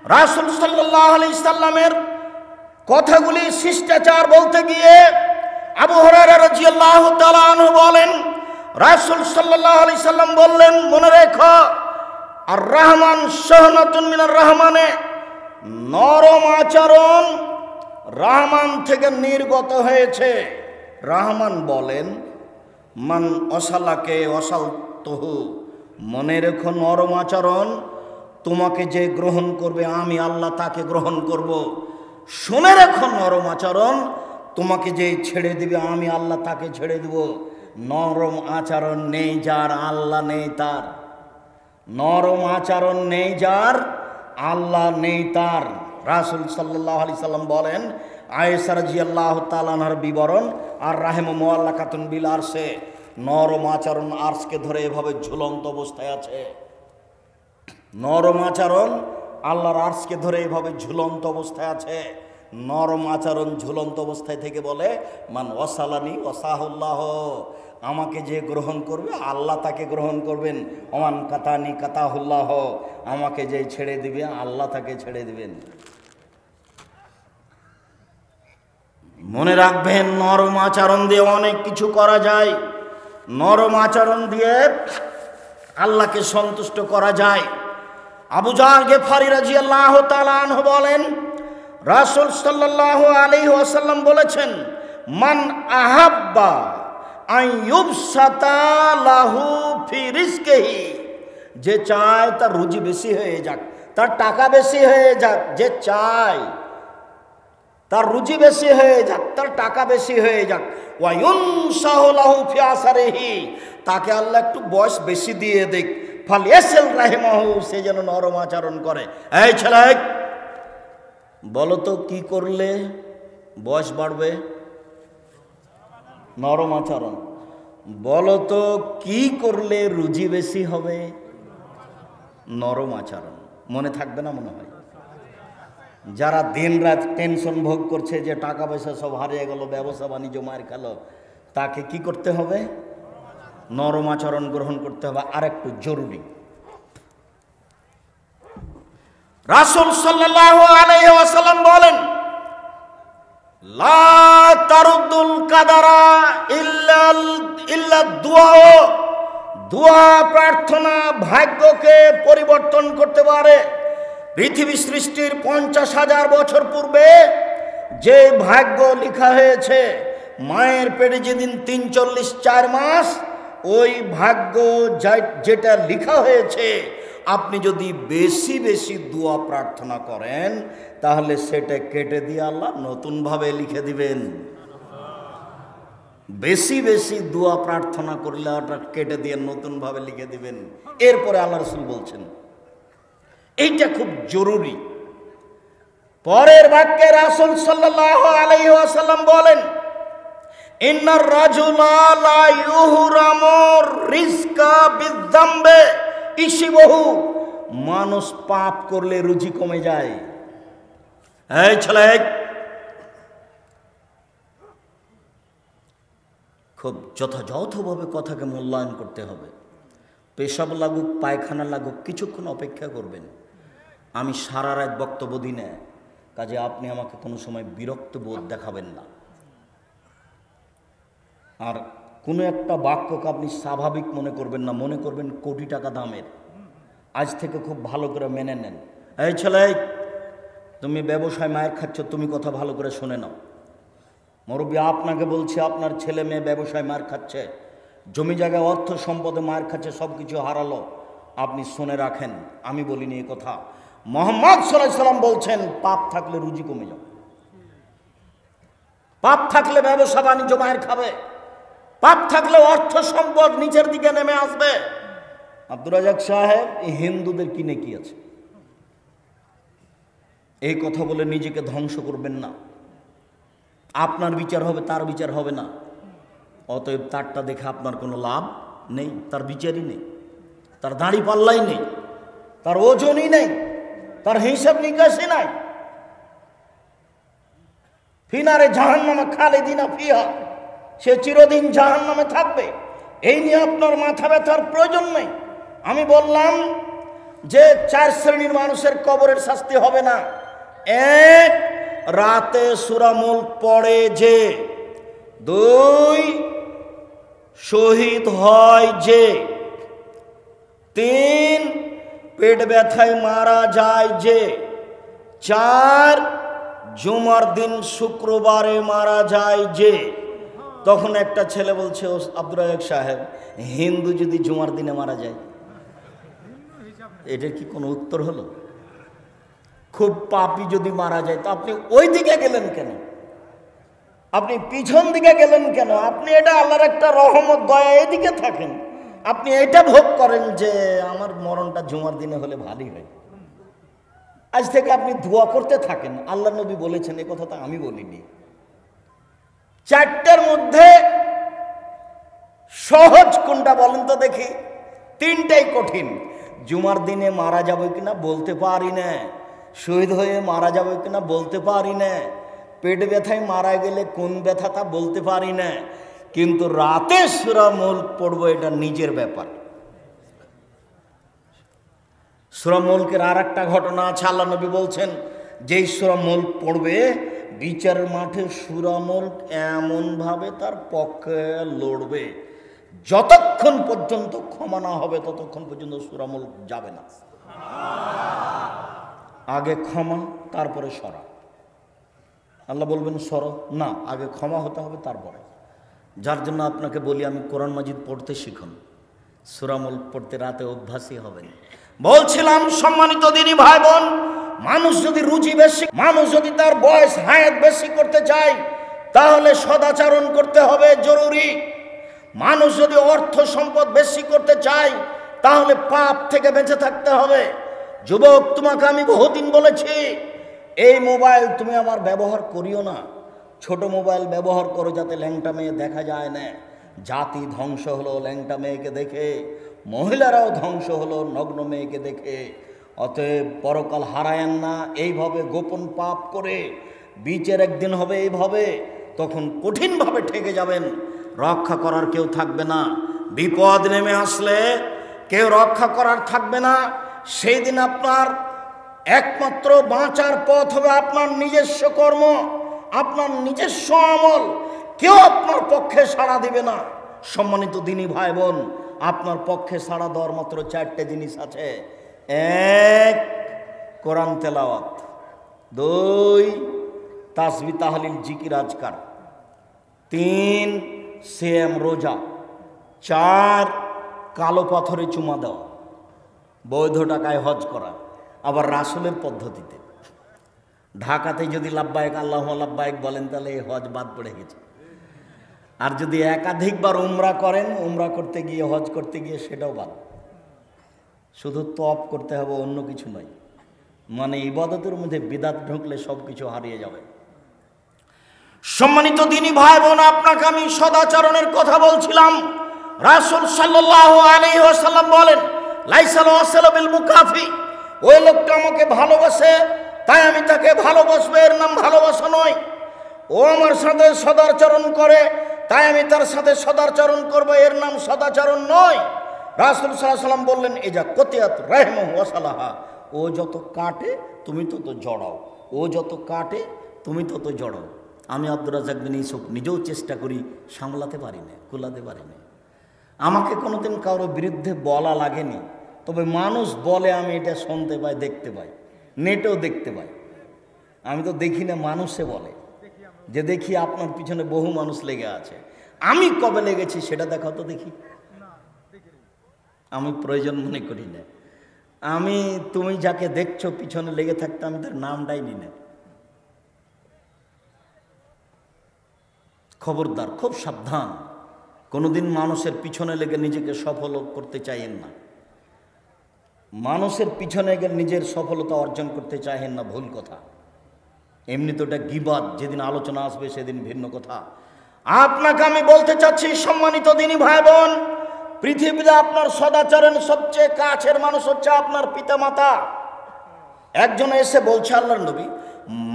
রাসূল সাল্লাল্লাহু আলাইহি সাল্লামের কথাগুলি শিষ্টাচার বলতে গিয়ে আবু হুরায়রা রাদিয়াল্লাহু তাআলা আনহু বলেন, রাসূল সাল্লাল্লাহু আলাইহি সাল্লাম বললেন, মনে রেখো, আর রহমান শাহনাতুন মিনার রহমানে, নরম আচরণ রহমান থেকে নির্গত হয়েছে। রহমান বলেন, মান অসালাকে অসালতহু, মনে রেখো নরম আচরণ তোমাকে যে গ্রহণ করবে আমি আল্লাহ তাকে গ্রহণ করব। শুনে রেখো নরম আচরণ তোমাকে যে ছেড়ে দিবে আমি আল্লাহ তাকে ছেড়ে দেব। নরম আচরণ নেই যার, আল্লাহ নেই তার। নরম আচরণ নেই যার, আল্লাহ নেই তার। রাসূল সাল্লাল্লাহু আলাইহি সাল্লাম বলেন, আয়েশা রাদিয়াল্লাহু তাআলা আনহার বিবরণ, আর রাহিমু মুআল্লাকাতুন বিল আরশে, নরম আচরণ আরশকে ধরে এভাবে ঝুলন্ত অবস্থায় আছে। নরম আচরণ আল্লাহর আরশকে ধরে এভাবে ঝুলন্ত অবস্থায় আছে। নরম আচরণ ঝুলন্ত অবস্থায় থেকে বলে, মান ওয়াসালানি ওয়াসাহুল্লাহ, আমাকে যে গ্রহণ করবে আল্লাহ তাকে গ্রহণ করবেন। ওমান কাতানি কাতাহুল্লাহ, আমাকে যে ছেড়ে দিবে আল্লাহ তাকে ছেড়ে দিবেন। মনে রাখবেন, নরম আচরণ দিয়ে অনেক কিছু করা যায়। নরম আচরণ দিয়ে আল্লাহকে সন্তুষ্ট করা যায়। আবু জার গেফারি রাদিয়াল্লাহু তাআলা আনহু বলেন, রাসূল সাল্লাল্লাহু আলাইহি ওয়াসাল্লাম বলেছেন, মান আহাব্বা আন ইউবসাতা লাহু ফি রিজকিহি, যে চায় তার রুজি বেশি হয়ে যাক, তার টাকা বেশি হয়ে যাক, যে চায় তার রুজি বেশি হয়ে যাক, তার টাকা বেশি হয়ে যাক, ওয়া ইউনসাহু লাহু ফি আসারিহি, তাকে আল্লাহ একটু বয়স বেশি দিয়ে দেখ, ফালিয়াসিল রাহিমাহু, সে যেন নরম আচরণ করে। এই ছেলে, বলো তো কি করলে বয়স বাড়বে? নরম আচরণ। বলো তো কি করলে রুজি বেশি হবে? নরম আচরণ। মনে থাকবে না মনে হয়? যারা দিন রাত টেনশন ভোগ করছে যে টাকা পয়সা সব হারিয়ে গেল, ব্যবসা বাণিজ্য মার খেল, তাকে কি করতে হবে? নরম আচরণ গ্রহণ করতে হবে। আর একটু জরুরি, রাসূল সাল্লাল্লাহু আলাইহি ওয়াসাল্লাম বলেন, লা তারুদ্দুল কাদারা ইল্লা দুআ, দোয়া প্রার্থনা ভাগ্যকে পরিবর্তন করতে পারে। পৃথিবী সৃষ্টির 50,000 বছর পূর্বে যে ভাগ্য লেখা হয়েছে, মায়ের পেটে যেদিন 3-4 মাস, ওই ভাগ্য যেটা লেখা হয়েছে, আপনি যদি বেশি বেশি দোয়া প্রার্থনা করেন তাহলে সেটা কেটে দিয়ে আল্লাহ নতুনভাবে লিখে দিবেন। বেশি বেশি দোয়া প্রার্থনা করলে ওটা কেটে দিয়ে নতুনভাবে লিখে দিবেন। এরপরে আল্লাহ রাসূল বলছেন, এইটা খুব জরুরি। পরের বাক্যে রাসূল সাল্লাল্লাহু আলাইহি ওয়াসাল্লাম বলেন, ইন্নার রাজুলা লা ইউহরামু রিজকা বিযামবে ইশিবহু, মানুষ পাপ করলে রুজি কমে যায়। এই ছেলে, খুব যথাযথভাবে কথাকে মূল্যায়ন করতে হবে। পেশাব লাগুক, পায়খানা লাগুক, কিছুক্ষণ অপেক্ষা করবেন। আমি সারা রাত বক্তব্য দিই না, কাজে আপনি আমাকে কোনো সময় বিরক্ত বোধ দেখাবেন না। আর কোনো একটা বাক্যকে আপনি স্বাভাবিক মনে করবেন না, মনে করবেন কোটি টাকা দামের। আজ থেকে খুব ভালো করে মেনে নেন। এই ছেলে, তুমি ব্যবসায় মায়ের খাচ্ছ, তুমি কথা ভালো করে শুনে নাও। মুরব্বী আপনাকে বলছি, আপনার ছেলে মেয়ে ব্যবসায় মার খাচ্ছে, জমি জায়গায় অর্থ সম্পদে মার খাচ্ছে, সব কিছু হারালো, আপনি শুনে রাখেন, আমি বলিনি এই কথা। মুহাম্মদ সাল্লাল্লাহু আলাইহি সাল্লাম বলছেন, পাপ থাকলে রুজি কমে যাবে, পাপ থাকলে ব্যবসা বাণিজ্য মায়ের খাবে, পাপ থাকলে অর্থ সম্পদ নিচের দিকে নেমে আসবে। আব্দুর রাজ্জাক সাহেব, এই হিন্দুদের কি নেকি আছে? এই কথা বলে নিজেকে ধ্বংস করবেন না। আপনার বিচার হবে, তার বিচার হবে না। অতএব তারটা দেখে আপনার কোনো লাভ নেই, তার বিচারই নেই, তার দাড়ি পাল্লাই নেই, তার ওজনই নেই, তার হিসাব নিকাশই নাই। ফিনারে জাহান্নামে খালিদিনা ফিহা, সে চিরদিন জাহান্নামে থাকবে। এই নিয়ে আপনার মাথা ব্যথার প্রয়োজন নেই। আমি বললাম, যে 4 শ্রেণীর মানুষের কবরের শাস্তি হবে না। এক, রাতে সূরা মুলক পড়ে যে। 2, শহীদ হয় যে। 3, পেট ব্যথায় মারা যায় যে। 4, জুমার দিন শুক্রবারে মারা যায় যে। তখন একটা ছেলে বলছে, ও আব্দুর রাজাক সাহেব, হিন্দু যদি জুমার দিনে মারা যায়, এটার কি কোনো উত্তর হলো? খুব পাপী যদি মারা যায়, তো আপনি ওই দিকে গেলেন কেন? আপনি পিছন দিকে গেলেন কেন? আপনি এটা আল্লাহর একটা রহমত, দয়া, এদিকে থাকেন। আপনি এটা ভোগ করেন যে আমার মরণটা জুমার দিনে হলে ভালোই হয়। আজ থেকে আপনি দোয়া করতে থাকেন। আল্লাহ নবী বলেছেন, এ কথা তো আমি বলিনি। 4টের মধ্যে সহজ কোনটা বলেন তো দেখি? 3টাই কঠিন। জুমার দিনে মারা যাবে কিনা বলতে পারি না, শহীদ হয়ে মারা যাবে কিনা বলতে পারি না, পেট ব্যথায় মারা গেলে কোন ব্যথা তা বলতে পারি না, কিন্তু রাতে সূরা মুলক পড়বো এটা নিজের ব্যাপার। সূরা মুলকের আর একটা ঘটনা আছে। আল্লাহ নবী বলছেন, যেই সূরা মুলক পড়বে বিচারের মাঠে সূরা মুলক এমন ভাবে তার পক্ষে লড়বে, যতক্ষণ পর্যন্ত ক্ষমা না হবে ততক্ষণ পর্যন্ত সূরা মুলক যাবে না। আগে ক্ষমা, তারপরে সরা। আল্লাহ বলবেন সরো না, আগে ক্ষমা হতে হবে তারপরে। যার জন্য আপনাকে বলি, আমি কোরআন মাজিদ পড়তে শিখুন, সূরা মুলক পড়তে রাতে অভ্যাসী হবেন। বলছিলাম সম্মানিত দিনী ভাই বোন, মানুষ যদি রুচি বেশি, মানুষ যদি তার বয়স হায়াত বেশি করতে চায়, তাহলে সদাচরণ করতে হবে জরুরি। মানুষ যদি অর্থ সম্পদ বেশি করতে চায়, তাহলে পাপ থেকে বেঁচে থাকতে হবে। যুবক, তোমাকে আমি বহুদিন বলেছি, এই মোবাইল তুমি আমার ব্যবহার করিও না। ছোট মোবাইল ব্যবহার করো যাতে ল্যাংটা মেয়ে দেখা যায় না। জাতি ধ্বংস হলো ল্যাংটা মেয়েকে দেখে, মহিলারাও ধ্বংস হলো নগ্ন মেয়েকে দেখে। অতএব পরকাল হারায়েন না এইভাবে গোপন পাপ করে। বিচার একদিন হবে এইভাবে, তখন কঠিনভাবে ঠেকে যাবেন, রক্ষা করার কেউ থাকবে না। বিপদ নেমে আসলে কেউ রক্ষা করার থাকবে না। সেই দিন আপনার একমাত্র বাঁচার পথ হবে আপনার নিজস্ব কর্ম, আপনার নিজস্ব আমল। কেউ আপনার পক্ষে সাড়া দিবে না। সম্মানিত দিনী ভাই বোন, আপনার পক্ষে সাড়া দেওয়ার মাত্র 4টে জিনিস আছে। 1, কোরআন তেলাওয়াত। 2, তাসবিহ তাহলিল জিকির আজকার। 3, সিয়াম রোজা। 4, কালো পাথরে চুমা দেওয়া, বৈধ টাকায় হজ করা, আবার রাসূলের পদ্ধতিতে। ঢাকাতে যদি লাব্বাইক আল্লাহু লাব্বাইক বলেন, তাহলে এই হজ বাদ পড়ে গেছে। আর যদি একাধিকবার উমরা করেন, উমরা করতে গিয়ে, হজ করতে গিয়ে, সেটাও বাদ। শুধু তপ করতে হবে, অন্য কিছু নয়। মানে ইবাদতের মধ্যে বিদাত ঢুকলে সব কিছু হারিয়ে যাবে। সম্মানিত দিনী ভাই বোন, আপনাকে আমি সদাচরণের কথা বলছিলাম। রাসূল সাল্লাল্লাহু আলাইহি ওয়াসাল্লাম বলেন, লাইসাল ওয়াসাল বিল মুকাফি, ওই লোকটা আমাকে ভালোবাসে তাই আমি তাকে ভালোবাসবো, এর নাম ভালোবাসা নয়। ও আমার সাথে সদাচরণ করে তাই আমি তার সাথে সদাচরণ করব, এর নাম সদাচরণ নয়। রাসূল সাল্লাল্লাহু আলাইহি ওয়াসাল্লাম বললেন, এজা কতিয়াত রাহমাহু ওয়া সালাহা, ও যত কাটে তুমি তত জড়াও, ও যত কাটে তুমি তত জড়াও। আমি আব্দুর রাজ্জাক বিন ইউসুফ নিজেও চেষ্টা করি, সামলাতে পারি না, কুলাতে পারি না। আমাকে কোনোদিন কারোর বিরুদ্ধে বলা লাগেনি, তবে মানুষ বলে আমি এটা শুনতে পাই, দেখতে পাই, নেটেও দেখতে পাই। আমি তো দেখি না, মানুষে বলে যে দেখি আপনার পিছনে বহু মানুষ লেগে আছে। আমি কবে লেগেছি সেটা দেখাও তো দেখি। আমি প্রয়োজন মনে করি না। আমি তুমি যাকে দেখছো পিছনে লেগে থাকতে, আমি তার নামটাই নি না। খবরদার, খুব সাবধান। কোনোদিন মানুষের পিছনে লেগে নিজেকে সফল করতে চাইেন না। মানুষের পিছনে গেলে নিজের সফলতা অর্জন করতে চাইেন না, ভুল কথা। এমনি তো এটা গীবাত, যেদিন আলোচনা আসবে সেদিন ভিন্ন কথা। আপনাকে আমি বলতে চাচ্ছি, সম্মানিত দিনী ভাই বোন, পৃথিবীতে আপনার সদাচরণ সবচেয়ে কাছের মানুষ হচ্ছে আপনার পিতামাতা। একজন এসে বলছে, আল্লাহর নবী,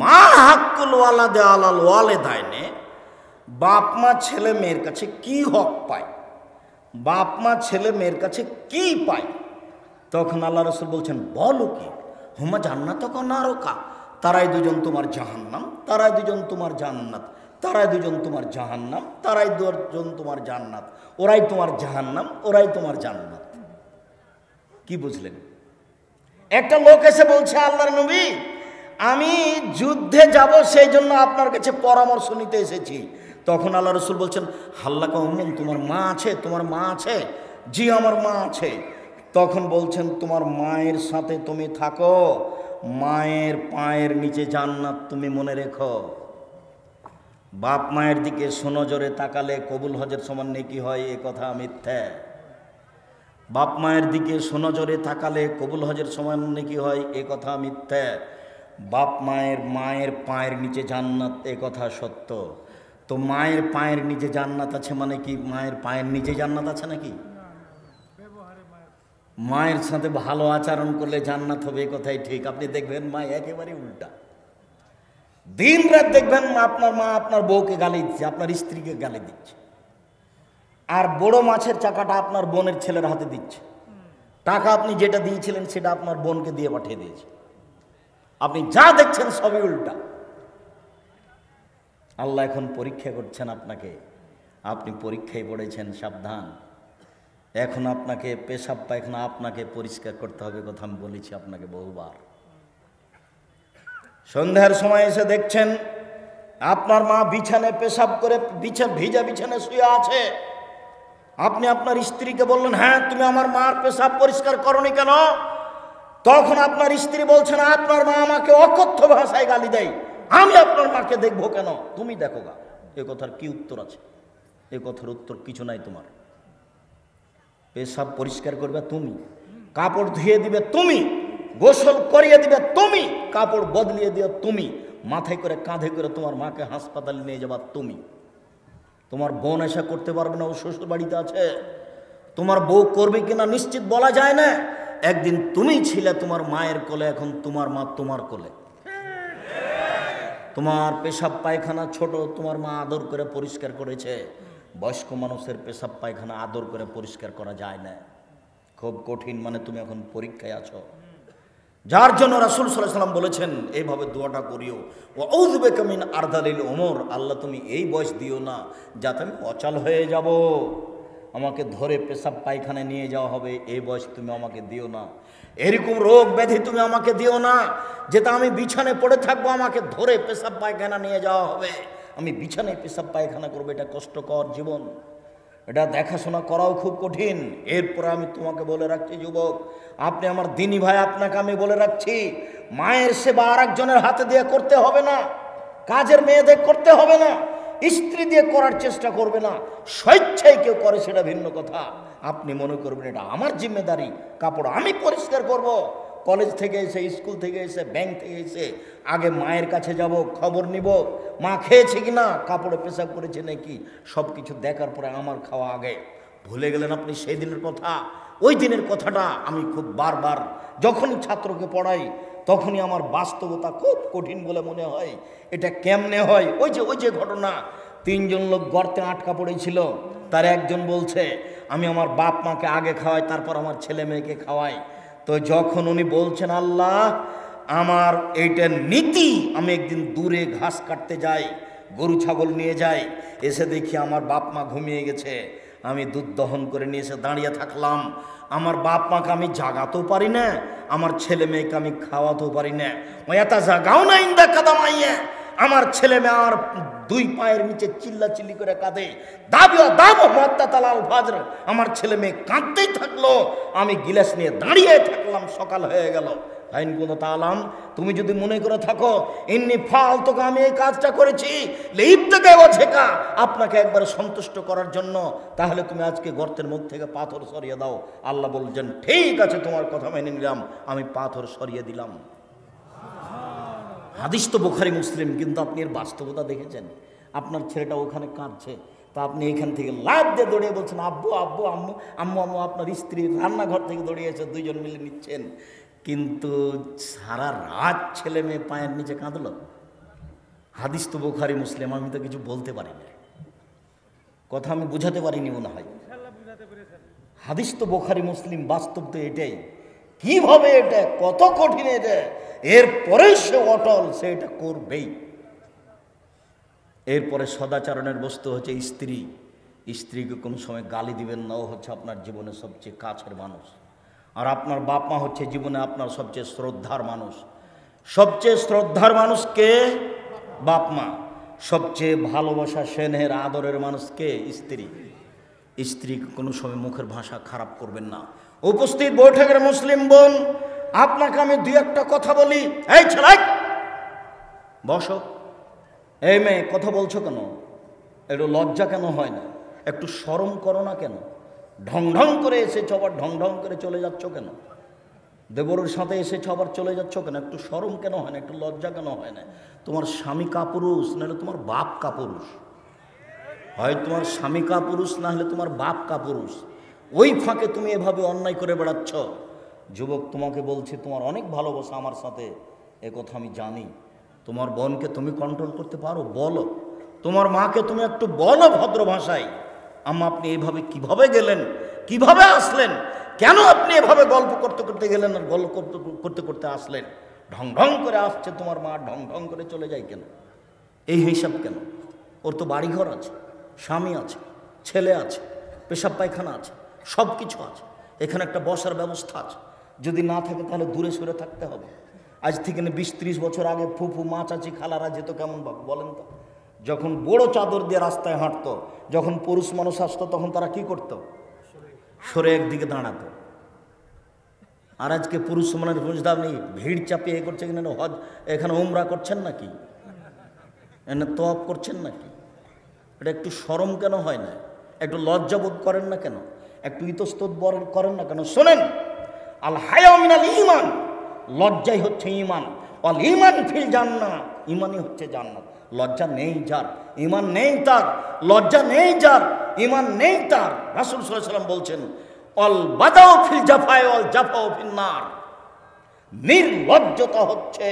মা হাক্কুল ওয়ালাদে আলাল ওয়ালিদাইনে, বাপ মা ছেলে মেয়ের কাছে কি হক পায়, বাপ মা ছেলে মেয়ের কাছে কি পায়? তখন আল্লাহ রসুল বলছেন, বলো কি? হুমা জান্নাত নারকা, তারাই দুজন তোমার জাহান্নাম, তারাই দুজন তোমার জান্নাত, তারাই দুজন তোমার জাহান্নাম, তারাই দুজন তোমার জান্নাত, ওরাই তোমার জাহান্নাম, ওরাই তোমার জান্নাত। কি বুঝলেন? একটা লোক এসে বলছে, আল্লাহর নবী, আমি যুদ্ধে যাব, সেই জন্য আপনার কাছে পরামর্শ নিতে এসেছি। তখন আল্লাহ রসুল বলছেন, হাল্লাকা উম্মুন, তোমার মা আছে? তোমার মা আছে? জি, আমার মা আছে। তখন বলছেন, তোমার মায়ের সাথে তুমি থাকো, মায়ের পায়ের নিচে জান্নাত তুমি মনে রেখো। বাপ মায়ের দিকে সুনজরে তাকালে কবুল হজের সমান নেকি হয়, এ কথা মিথ্যা। বাপ মায়ের দিকে সুনজরে তাকালে কবুল হজের সমান নেকি হয়, এ কথা মিথ্যা। বাপ মায়ের পায়ের নিচে জান্নাত, এ কথা সত্য। তো মায়ের পায়ের নিচে জান্নাত আছে মানে কি? মায়ের পায়ের নিচে জান্নাত আছে নাকি? মায়ের সাথে ভালো আচরণ করলে জান্নাত হবে, এ কথাই ঠিক। আপনি দেখবেন মা একেবারে উল্টা। দিন রাত দেখবেন আপনার মা আপনার বউকে গালি দিচ্ছে, আপনার স্ত্রীকে গালি দিচ্ছে, আর বড় মাছের চাকাটা আপনার বোনের ছেলের হাতে দিচ্ছে। টাকা আপনি যেটা দিয়েছিলেন সেটা আপনার বোনকে দিয়ে পাঠিয়ে দিয়েছে। আপনি যা দেখছেন সবই উল্টা। আল্লাহ এখন পরীক্ষা করছেন আপনাকে, আপনি পরীক্ষায় পড়েছেন, সাবধান। এখন আপনাকে পেশাব পায়খানা আপনাকে পরিষ্কার করতে হবে, কথা আমি বলেছি আপনাকে বহুবার। সন্ধ্যার সময় এসে দেখছেন আপনার মা বিছানায় পেশাব করে ভিজা বিছানায় শুয়ে আছে। আপনি আপনার স্ত্রীকে বললেন, হ্যাঁ তুমি আমার মার পেশাব পরিষ্কার করনি কেন? তখন আপনার স্ত্রী বলছেন, আপনার মা আমাকে অকথ্য ভাষায় গালি দেয়, আমি আপনার মাকে দেখবো কেন? তুমি দেখো গা। এ কথার কি উত্তর আছে? এ কথার উত্তর কিছু নাই তোমার। পেশাব পরিষ্কার করবে তুমি, কাপড় ধুয়ে দিবে তুমি, গোসল করিয়ে দিবে তুমি, কাপড় বদলিয়ে দিও তুমি, মাথায় করে কাঁধে করে তোমার মাকে হাসপাতালে নিয়ে যাবা তুমি। তোমার বোন এসা করতে পারবে না, ও শ্বশুর বাড়িতে আছে। তোমার বউ করবে কিনা নিশ্চিত বলা যায় না। একদিন তুমি ছিলে তোমার মায়ের কোলে, এখন তোমার মা তোমার কোলে। তোমার পেশাব পায়খানা ছোট, তোমার মা আদর করে পরিষ্কার করেছে। বয়স্ক মানুষের পেশাব পায়খানা আদর করে পরিষ্কার করা যায় না, খুব কঠিন। মানে তুমি এখন পরীক্ষায় আছো, যার জন্য রাসূল সাল্লাল্লাহু আলাইহি ওয়াসাল্লাম বলেছেন এইভাবে দোয়াটা করিও, ওয়া আউযু বিকা মিন আরদালিল উমর, আল্লাহ তুমি এই বয়স দিও না যাতে আমি অচল হয়ে যাব, আমাকে ধরে পেশাব পায়খানায় নিয়ে যাওয়া হবে, এই বয়স তুমি আমাকে দিও না। এরকম রোগ ব্যাধি তুমি আমাকে দিও না যেটা আমি বিছানায় পড়ে থাকবো, আমাকে ধরে পেশাব পায়খানা নিয়ে যাওয়া হবে, আমি বিছানায় পেশাব পায়খানা করবো। এটা কষ্টকর জীবন, এটা দেখাশোনা করাও খুব কঠিন। এরপরে আমি তোমাকে বলে রাখছি যুবক, আপনি আমার দিনী ভাই, আপনাকে আমি বলে রাখছি, মায়ের সেবা আর একজনের হাতে দিয়ে করতে হবে না, কাজের মেয়েদের করতে হবে না, স্ত্রী দিয়ে করার চেষ্টা করবে না। স্বেচ্ছায় কেউ করে সেটা ভিন্ন কথা। আপনি মনে করবেন এটা আমার জিম্মেদারি, কাপড় আমি পরিষ্কার করব। কলেজ থেকে এসে, স্কুল থেকে এসে, ব্যাংক থেকে এসে আগে মায়ের কাছে যাব, খবর নিব মা খেয়েছে কিনা, কাপড়ে পেশাব করেছে নাকি, সব কিছু দেখার পরে আমার খাওয়া আগে। ভুলে গেলেন আপনি সেই দিনের কথা? ওই দিনের কথাটা আমি খুব বারবার যখনই ছাত্রকে পড়াই তখনই আমার বাস্তবতা খুব কঠিন বলে মনে হয়। এটা কেমনে হয়? ওই যে ঘটনা, তিনজন লোক গর্তে আটকা পড়েছিল, তার একজন বলছে আমি আমার বাপ মাকে আগে খাওয়াই, তারপর আমার ছেলে মেয়েকে খাওয়াই। তো যখন উনি বলছেন আল্লাহ আমার এইটা নীতি, আমি একদিন দূরে ঘাস কাটতে যাই, গরু ছাগল নিয়ে যাই, এসে দেখি আমার বাপ মা ঘুমিয়ে গেছে, আমি দুধ দহন করে নিয়ে এসে দাঁড়িয়ে থাকলাম, আমার বাপ মাকে আমি জাগাতেও পারি না, আমার ছেলে মেয়েকে আমি খাওয়াতেও পারি না। এটা জাগাও না ইন্দা কাদামাইয়া, আমার ছেলে মেয়ে আর দুই পায়ের নিচে চিল্লা চিল্লি করে কাঁদে, দাবিও দাবো মাত্তা তালাল ফাজর, আমার ছেলে মেয়ে কাঁদতেই থাকলো, আমি গিলাস নিয়ে দাঁড়িয়ে থাকলাম, সকাল হয়ে গেল। আইন কোন তালাম, তুমি যদি মনে করে থাকো এমনি ফালতোকে আমি এই কাজটা করেছি লিপ থেকে ওঝেকা আপনাকে একবারে সন্তুষ্ট করার জন্য, তাহলে তুমি আজকে গর্তের মুখ থেকে পাথর সরিয়ে দাও। আল্লাহ বলছেন ঠিক আছে, তোমার কথা মেনে নিলাম, আমি পাথর সরিয়ে দিলাম। হাদিস তো বুখারী মুসলিম, কিন্তু আপনি এর বাস্তবতা দেখেছেন? আপনার ছেলেটা ওখানে কাঁদছে, তা আপনি এখান থেকে লাফ দিয়ে দৌড়িয়ে বলছেন আব্বু আব্বু আম্মু আম্মু আম্মু, আপনার স্ত্রী রান্নাঘর থেকে দৌড়িয়েছে, দুইজন মিলে নিচ্ছেন, কিন্তু সারা রাত ছেলে মেয়ে পায়ের নিচে কাঁদলো। হাদিস তো বুখারী মুসলিম, আমি তো কিছু বলতে পারি না, কথা আমি বুঝাতে পারিনি মনে হয়। হাদিস তো বুখারী মুসলিম, বাস্তব তো এটাই কিভাবে এটা, কত কঠিন এটা, এরপরে সে অটল, সে এটা করবেই। এরপরে সদাচরণের বস্তু হচ্ছে স্ত্রী। স্ত্রীকে কোনো সময় গালি দিবেন না, ও হচ্ছে আপনার জীবনের সবচেয়ে কাছের মানুষ। আর আপনার বাপ মা হচ্ছে জীবনে আপনার সবচেয়ে শ্রদ্ধার মানুষ। সবচেয়ে শ্রদ্ধার মানুষকে বাপ মা, সবচেয়ে ভালোবাসা স্নেহের আদরের মানুষকে স্ত্রী। স্ত্রীকে কোনো সময় মুখের ভাষা খারাপ করবেন না। উপস্থিত বৈঠকের মুসলিম বোন, আপনাকে আমি দুই একটা কথা বলি। এই ছেলে বসো, এই মেয়ে কথা বলছো কেন? একটু লজ্জা কেন হয় না? একটু শরম করো না কেন? ঢং ঢং করে এসেছ, আবার ঢং ঢং করে চলে যাচ্ছ কেন? দেবরের সাথে এসেছ আবার চলে যাচ্ছ কেন? একটু শরম কেন হয় না? একটু লজ্জা কেন হয় না? তোমার স্বামী কাপুরুষ, নাহলে তোমার বাপ কাপুরুষ। হয় তোমার স্বামী কাপুরুষ, না হলে তোমার বাপ কাপুরুষ। ওই ফাঁকে তুমি এভাবে অন্যায় করে বেড়াচ্ছ। যুবক, তোমাকে বলছি, তোমার অনেক ভালোবাসা আমার সাথে, এ কথা আমি জানি। তোমার বোনকে তুমি কন্ট্রোল করতে পারো, বলো। তোমার মাকে তুমি একটু বলো ভদ্র ভাষায়, আম্মা আপনি এভাবে কিভাবে গেলেন, কিভাবে আসলেন, কেন আপনি এভাবে গল্প করতে করতে গেলেন আর গল্প করতে করতে আসলেন? ঢং ঢং করে আসছে তোমার মা, ঢং ঢং করে চলে যায় কেন? এই হিসাব কেন? ওর তো বাড়িঘর আছে, স্বামী আছে, ছেলে আছে, পেশাব পায়খানা আছে, সব কিছু আছে। এখানে একটা বসার ব্যবস্থা আছে। যদি না থাকে তাহলে দূরে সরে থাকতে হবে। আজ থেকে 20-30 বছর আগে ফুফু, মা, চাচি, খালারা যেত কেমন বাবু বলেন তো? যখন বড় চাদর দিয়ে রাস্তায় হাঁটতো, যখন পুরুষ মানুষ আসতো, তখন তারা কি করতো? সরে একদিকে দাঁড়াতো। আর আজকে পুরুষ মানুষ বুঝতাম নেই, ভিড় চাপিয়ে এ করছে কিনা, হজ এখানে উমরা করছেন নাকি, এনে তওয়াফ করছেন নাকি? এটা একটু শরম কেন হয় না? একটু লজ্জাবোধ করেন না কেন? একটু ইতস্তত করেন না কেন? শোনেন, আল হায়া মিনাল ঈমান, লজ্জাই হচ্ছে ঈমান। আল ঈমান ফিল জান্নাহ, ঈমানই হচ্ছে জান্নাত। লজ্জা নেই যার, ঈমান নেই তার। লজ্জা নেই যার, ঈমান নেই তার। রাসূল সাল্লাল্লাহু আলাইহি ওয়াসাল্লাম বলছেন, অল বাদাউ ফিল জাফায়ে ওয়াল জাফাউ ফিন নার। নির্লজ্জতা হচ্ছে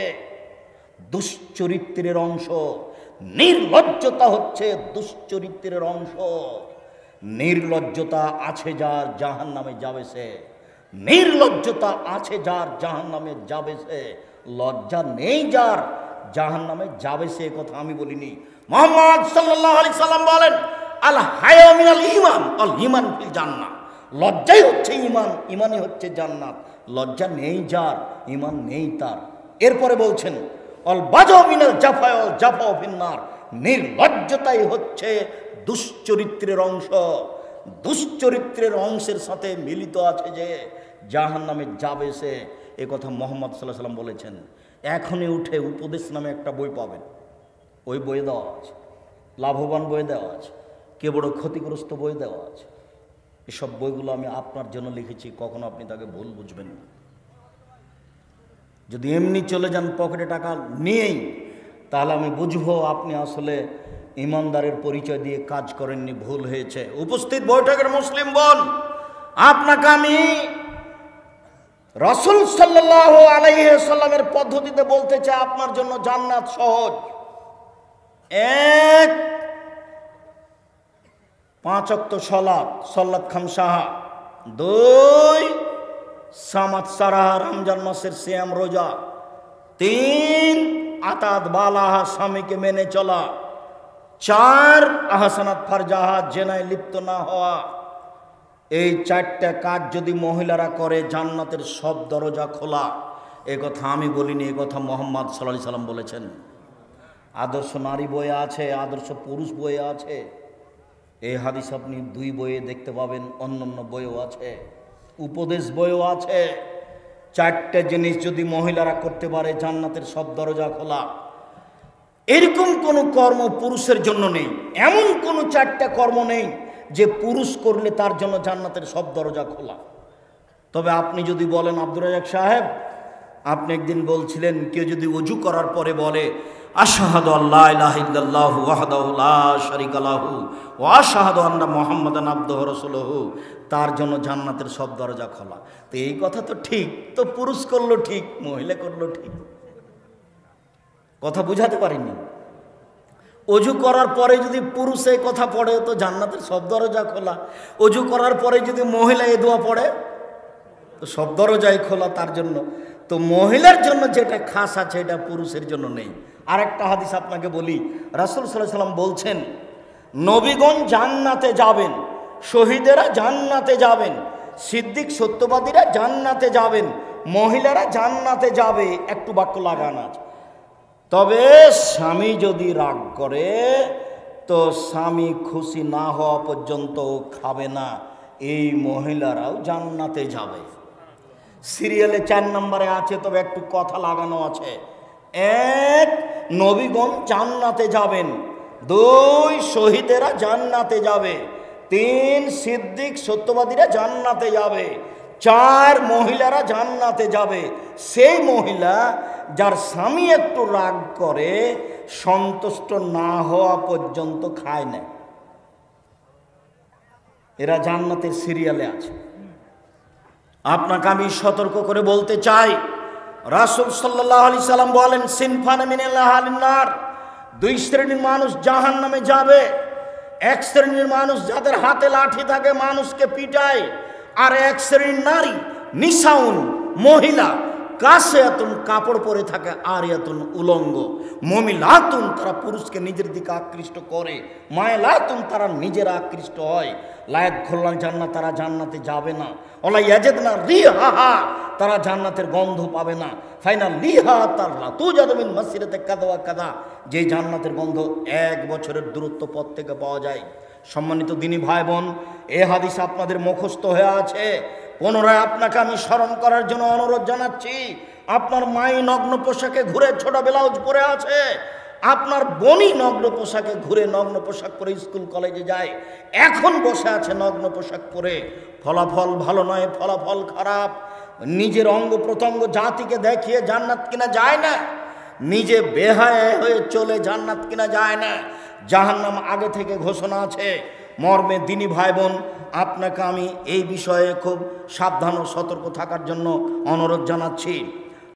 দুশ্চরিত্রের অংশ। নির্লজ্জতা হচ্ছে দুশ্চরিত্রের অংশ। নির্লজ্জতা আছে যার, জাহান্নামে যাবে সে। নির্লজ্জতা আছে যার, জাহান্নামে যাবে সে। লজ্জা নেই যার, জাহান্নামে যাবে সে। কথা আমি বলিনি, মুহাম্মদ সাল্লাল্লাহু আলাইহি সাল্লাম বলেন, আল হায়া মিনাল ঈমান, আল ঈমান ফিল জান্নাহ। লজ্জাই হচ্ছে ঈমান, ঈমানই হচ্ছে জান্নাত। লজ্জা নেই যার, ঈমান নেই তার। এরপরে বলছেন, অল বাজাউ মিনাল জাফা ওয়াল জাফাউ ফিন নার। নির্লজ্জতাই হচ্ছে দুশ্চরিত্রের অংশ। দুশ্চরিত্রের অংশের সাথে মিলিত আছে যে জাহান্নামে যাবে সে। এ কথা মুহাম্মদ সাল্লাল্লাহু আলাইহি সাল্লাম বলেছেন। এখনই উঠে উপদেশ নামে একটা বই পাবেন, ওই বই দেওয়া আছে। লাভবান বই দেওয়া আছে, কে বড় ক্ষতিগ্রস্ত বই দেওয়া আছে। এসব বইগুলো আমি আপনার জন্য লিখেছি, কখনো আপনি তাকে ভুল বুঝবেন না। যদি এমনি চলে যান পকেটে টাকা নিয়েই, তাহলে আমি বুঝবো আপনি আসলে ইমানদারের পরিচয় দিয়ে কাজ করেননি, ভুল হয়েছে। উপস্থিত বৈঠকের মুসলিম বোন, আপনাকে আমি রাসূল সাল্লাল্লাহু আলাইহি সাল্লামের পদ্ধতিতে বলতে চাই, আপনার জন্য জান্নাত সহজ। 1, 5 ওয়াক্ত সালাত খামসাহা। 2, সামাত সারাহা, রমজান মাসের সিয়াম রোজা। 3, আতাত বালাহা, স্বামীকে মেনে চলা। 4, আহসানাত ফারজাহা, জেনায় লিপ্ত না হওয়া। এই 4টা কাজ যদি মহিলারা করে, জান্নাতের সব দরজা খোলা। এ কথা আমি বলিনি, এ কথা মুহাম্মদ সাল্লাল্লাহু আলাইহি সাল্লাম বলেছেন। আদর্শ নারী বইয়ে আছে, আদর্শ পুরুষ বইয়ে আছে। এই হাদিস আপনি 2 বইয়ে দেখতে পাবেন, অন্যান্য বইও আছে, উপদেশ বইও আছে। 4টা জিনিস যদি মহিলারা করতে পারে, জান্নাতের সব দরজা খোলা। এরকম কোনো কর্ম পুরুষের জন্য নেই। এমন কোনো 4টা কর্ম নেই যে পুরুষ করলে তার জন্য জান্নাতের সব দরজা খোলা। তবে আপনি যদি বলেন, আব্দুর রাজ্জাক সাহেব, আপনি একদিন বলছিলেন, কেউ যদি ওযু করার পরে বলে, আশহাদু আল্লা ইলাহা ইল্লাল্লাহু ওয়াহদাহু লা শারীকা লাহু ওয়া আশহাদু আন্না মুহাম্মাদান আবদুহু ওয়া রাসূলুহু, তার জন্য জান্নাতের সব দরজা খোলা। তো এই কথা তো ঠিক, তো পুরুষ করলো ঠিক, মহিলা করলো ঠিক। কথা বুঝাতে পারিনি। অজু করার পরে যদি পুরুষ এই কথা পড়ে, তো জান্নাতের সব দরজা খোলা। অজু করার পরে যদি মহিলা এই দোয়া পড়ে, তো সব দরজাই খোলা তার জন্য। তো মহিলার জন্য যেটা খাস আছে এটা পুরুষের জন্য নেই। আরেকটা হাদিস আপনাকে বলি, রাসূল সাল্লাল্লাহু আলাইহি ওয়াসাল্লাম বলছেন, নবীগণ জান্নাতে যাবেন, শহীদেরা জান্নাতে যাবেন, সিদ্দিক সত্যবাদীরা জান্নাতে যাবেন, মহিলারা জান্নাতে যাবে। একটু বাক্য লাগানো আছে, তবে স্বামী যদি রাগ করে তো স্বামী খুশি না হওয়া পর্যন্ত খাবে না, এই মহিলারাও জান্নাতে যাবে। সিরিয়ালে 4 নম্বরে আছে, তবে একটু কথা লাগানো আছে। 1, নবীগণ জান্নাতে যাবেন, 2, শহীদেরা জান্নাতে যাবে, 3, সিদ্দিক সত্যবাদীরা জান্নাতে যাবে, 4, মহিলারা জান্নাতে যাবে। সেই মহিলা যার স্বামী একটু রাগ করে সন্তুষ্ট না হওয়া পর্যন্ত খায় না, এরা জান্নাতের সিরিয়ালে আছে। আপনাকে আমি সতর্ক করে বলতে চাই, রাসূল সাল্লাল্লাহু আলাইহি সাল্লাম বলেন, সিনফান মিনাল আহলিন নার, 2 শ্রেণীর মানুষ জাহান্নামে যাবে। 1 শ্রেণীর মানুষ যাদের হাতে লাঠি থাকে মানুষকে পিটায়, আর 1 শ্রেণীর নারী নিসাউন, মহিলা, কাসিয়াতুন, কাপড় পরে থাকে, আরিয়াতুন, উলঙ্গ, মুমিলাতুন, তারা পুরুষকে নিজের দিকে আকৃষ্ট করে, মায়লাতুন, তারা নিজেরা আকৃষ্ট হয়, লায়াত খোল্লান জান্নাত, তারা জান্নাতে যাবে না, ওলা ইয়াজিদনা রিহাহা, তারা জান্নাতের গন্ধ পাবে না, ফাইনাল লিহা তারলা তুজাদু মিন মাসিরাতে কাদা ওয়া কাদা, যে জান্নাতের গন্ধ 1 বছরের দূরত্ব পথ থেকে পাওয়া যায়। সম্মানিত দিনী ভাই বোন, এ হাদিস আপনাদের মুখস্থ হয়ে আছে, পুনরায় আপনাকে আমি স্মরণ করার জন্য অনুরোধ জানাচ্ছি। আপনার মাই নগ্ন পোশাকে ঘুরে, ছোট ব্লাউজ পরে আছে, আপনার বোনই নগ্ন পোশাকে ঘুরে, নগ্ন পোশাক পরে স্কুল কলেজে যায়, এখন বসে আছে নগ্ন পোশাক পরে। ফলাফল ভালো নয়, ফলাফল খারাপ। নিজের অঙ্গ প্রত্যঙ্গ জাতিকে দেখিয়ে জান্নাত কিনা যায় না, নিজে বেহায়া হয়ে চলে জান্নাত কিনা যায় না, জাহান্নাম আগে থেকে ঘোষণা আছে। মর্মে দিনী ভাই বোন, আপনাকে আমি এই বিষয়ে খুব সাবধান ও সতর্ক থাকার জন্য অনুরোধ জানাচ্ছি।